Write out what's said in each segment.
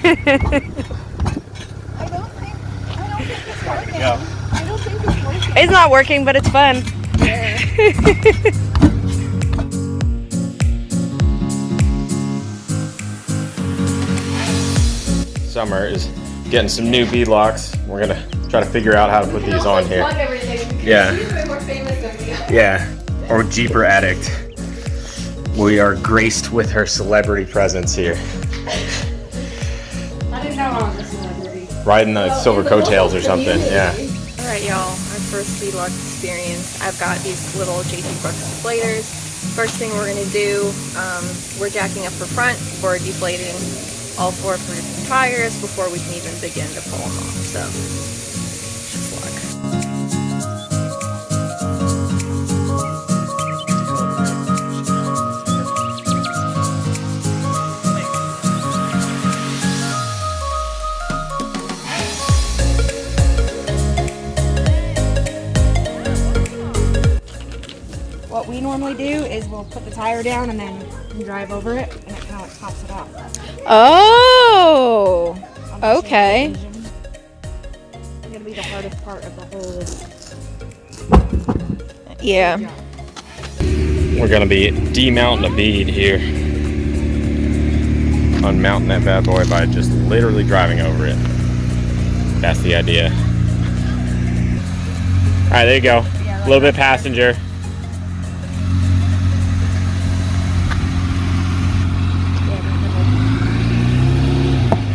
it's working. I don't think it's working. It's not working, but it's fun. Yeah. Summer is getting some new beadlocks. We're gonna try to figure out how to put these on here. Yeah. Yeah. Or Jeeper Addict. We are graced with her celebrity presence here. I didn't know I was a celebrity. Riding the silver coattails or something. Yeah. Alright y'all, our first beadlock experience. I've got these little JT Brooks deflators. First thing we're going to do, we're jacking up for front, we're deflating all 4 tires before we can even begin to pull them off. So, just luck. What we normally do is we'll put the tire down and then drive over it, and it kind of like pops it off. Oh! Okay. It's gonna be the hardest part of the whole. Yeah. We're gonna be demounting a bead here. Unmounting that bad boy by just literally driving over it. That's the idea. Alright, there you go. A little bit passenger.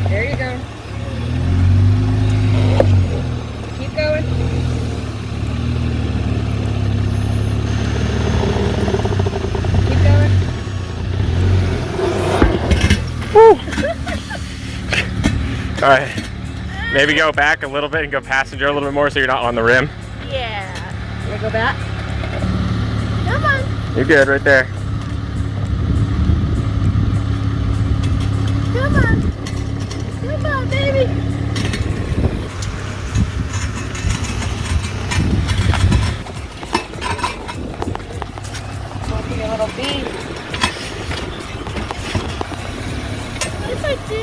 There you go. Keep going. Keep going. Woo! Alright. Maybe go back a little bit and go passenger a little bit more so you're not on the rim. Yeah. You wanna go back? Come on. You're good right there. Come on. Come on, baby. Give me a little bead. Yes, I do.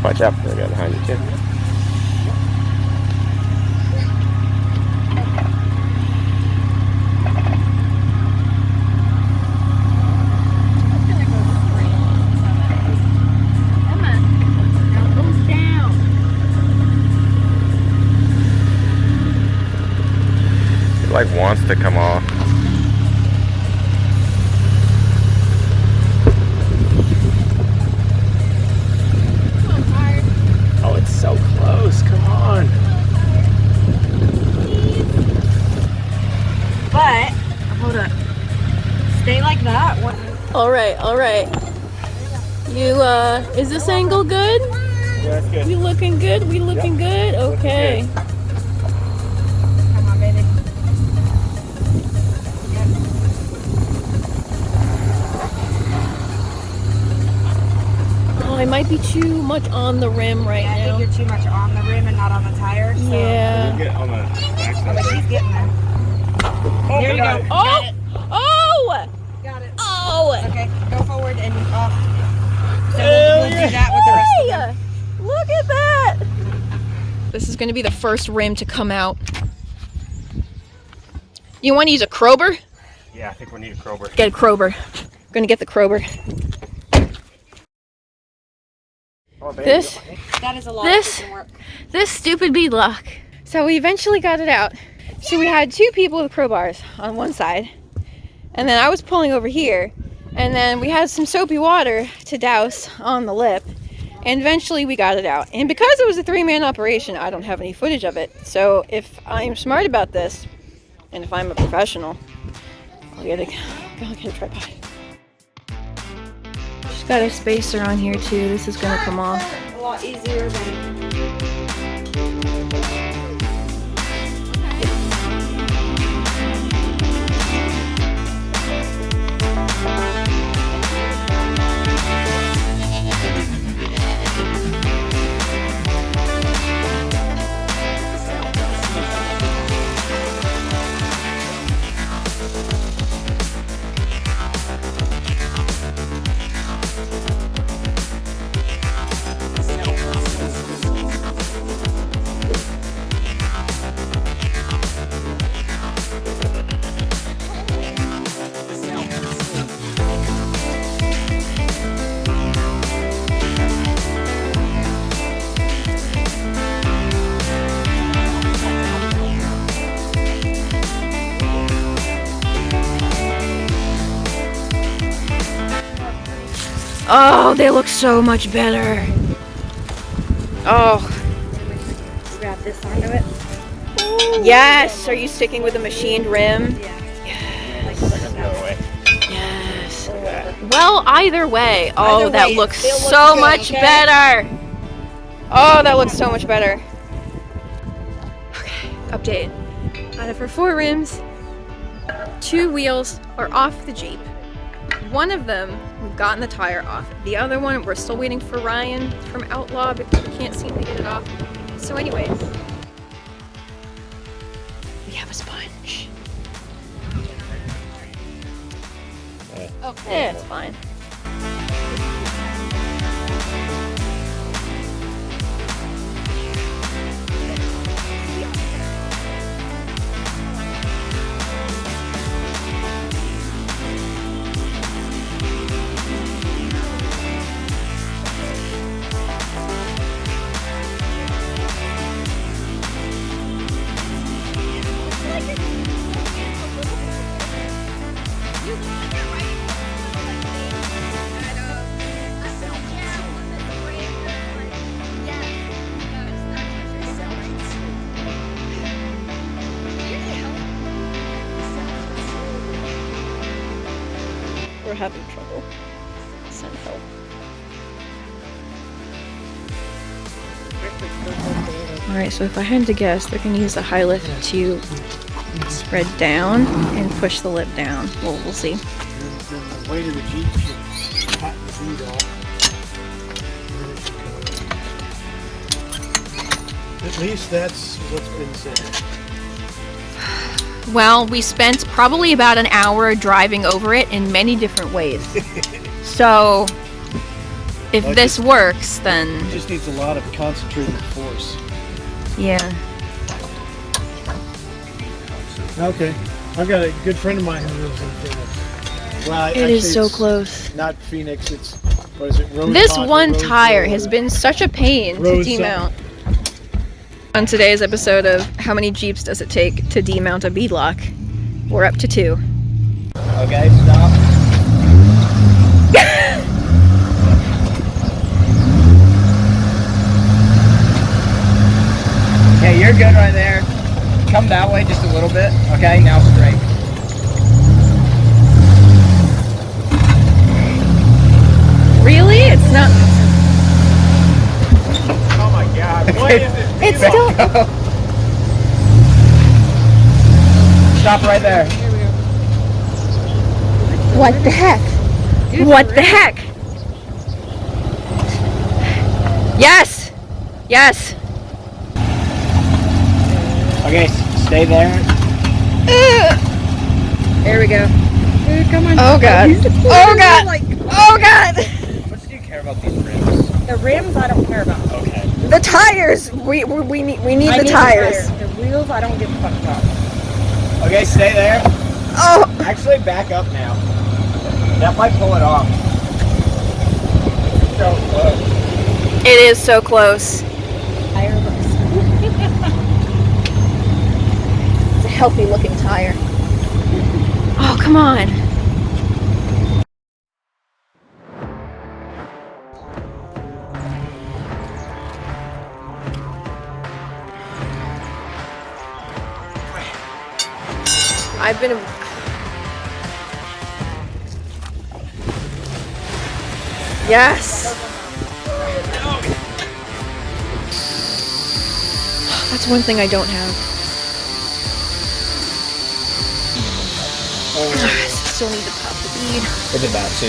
Watch out for the guy behind you too. Come on. Now it goes down. It like wants to come off. Oh, it's so close. Come on. But hold up. Stay like that. What? All right. You, is this angle good? Yeah, that's good. We looking good? We looking good? Okay. Come on, baby. Oh, I might be too much on the rim right I now. think you're too much on the rim and not on the tire. So. Yeah. Get on the backside. But she's getting there. There you go. Oh! Oh! Got it. Oh! Okay, go forward and off. So we'll do that with the rest of them. Hey! Look at that! This is going to be the first rim to come out. You want to use a crowbar? Yeah, I think we need a crowbar. Get a crowbar. I'm going to get the crowbar. Oh, baby. This That is a lot This- of work. This stupid beadlock. So we eventually got it out. So we had 2 people with crowbars on one side. And then I was pulling over here. And then we had some soapy water to douse on the lip. And eventually we got it out. And because it was a 3-man operation, I don't have any footage of it. So if I'm smart about this, and if I'm a professional, I'll get a tripod. She's got a spacer on here too. This is gonna come off. A lot easier than. Oh, they look so much better. Oh. Wrap this onto it. Yes. Are you sticking with the machined rim? Yeah. Yes. The other way. Yes. Well, either way. Oh, Either that way, looks it still so looks good, much okay? better. Oh, that looks so much better. Okay, update. Out of our 4 rims, 2 wheels are off the Jeep. One of them, we've gotten the tire off. The other one, we're still waiting for Ryan from Outlaw, but we can't seem to get it off. So anyways, we have a sponge. Okay, it's fine. We're having trouble. Send help. Alright, so if I had to guess, they're going to use the high lift to spread down and push the lip down. Well, we'll see. The weight of the Jeep should tighten the boot off. At least that's what's been said. Well, we spent probably about an hour driving over it in many different ways. So, if Well, this works, then It just needs a lot of concentrated force. yeah. Okay. I've got a good friend of mine who lives in Phoenix. Well, It actually, is so it's close. Not Phoenix, it's, what is it, Rose This Hot or one Rose tire Road? has been such a pain to Rose demount. On today's episode of How Many Jeeps Does It Take to Demount a Beadlock, we're up to 2. Okay, stop. Okay, you're good right there. Come that way just a little bit. Okay, now straight. Really? It's not. Oh my god, what is this? It's still. Stop right there. What the heck? What the heck? Yes! Yes! Okay, stay there. There we go. Dude, come on. Oh god. Oh god! Oh god! What do you care about these rims? The rims I don't care about. Okay. The tires! We need I the need tires. The wheels I don't give a fuck about. Okay, stay there. Oh! Actually, back up now. That might pull it off. So close. It is so close. Tire burst. It's a healthy looking tire. Oh, come on. I've been. Yes. That's one thing I don't have. Still need to pop the bead. It's about to.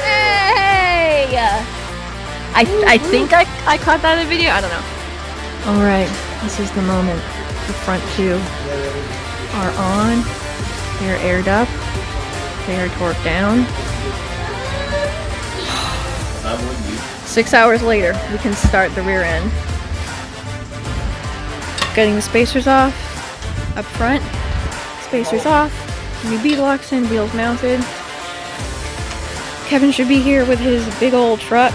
Hey! I think I caught that in video. I don't know. All right, this is the moment. The front 2 are on. They are aired up. They are torqued down. 6 hours later, we can start the rear end. Getting the spacers off, up front, spacers off, new beadlocks in, wheels mounted. Kevin should be here with his big old truck,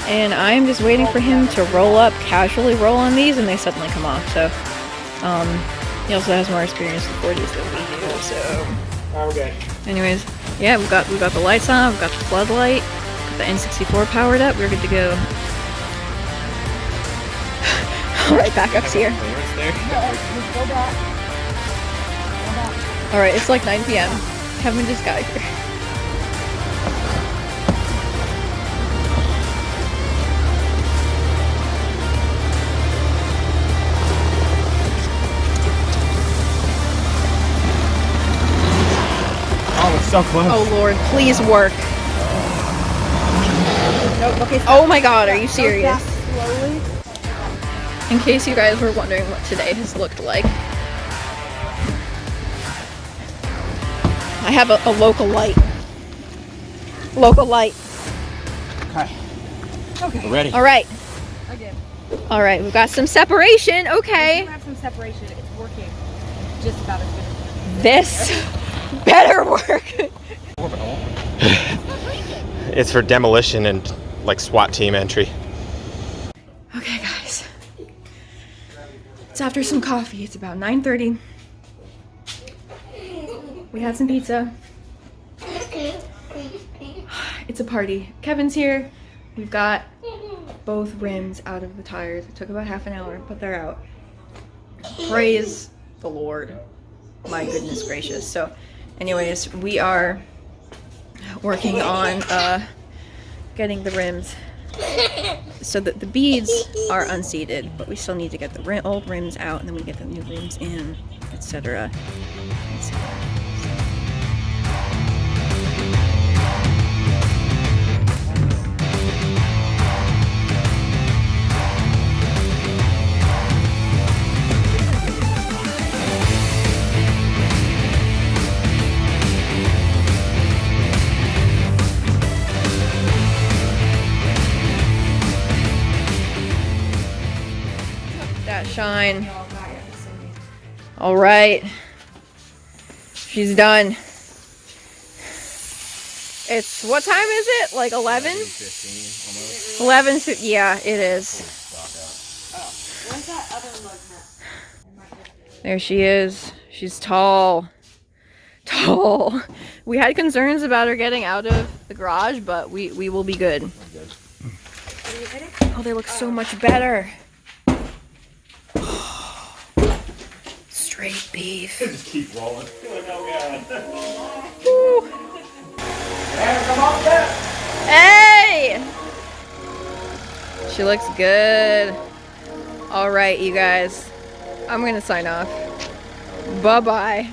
and I'm just waiting for him to roll up, casually roll on these, and they suddenly come off. So, he also has more experience with 40s than we do. So, Okay. anyways, Yeah, we've got the lights on, we've got the floodlight, got the N64 powered up, we're good to go. Alright, backup's here. Alright, it's like 9 p.m. Kevin just got here. Oh, it's so close. Oh Lord, please work. Nope, okay, stop. Oh my god, are you serious? Go fast, slowly. In case you guys were wondering what today has looked like. I have a local light. Local light. Okay. Okay. We're ready. Alright. Again. Alright, we've got some separation. We Okay. do have some separation. It's working just about as good as This better work. It's for demolition and like SWAT team entry. Okay, guys. It's after some coffee. It's about 9:30. We had some pizza. It's a party. Kevin's here. We've got both rims out of the tires. It took about half an hour, but they're out. Praise the Lord. My goodness gracious. So anyways, we are working on getting the rims so that the beads are unseated, but we still need to get the old rims out, and then we get the new rims in, etc. That shine. All right. She's done. It's, what time is it? Like 11? 11, yeah, it is. Where's that other lug nut? There she is. She's tall. Tall. We had concerns about her getting out of the garage, but we will be good. Oh, they look so much better. Straight beef. Just keep rolling. Woo. Hey! She looks good. All right, you guys. I'm gonna sign off. Bye-bye.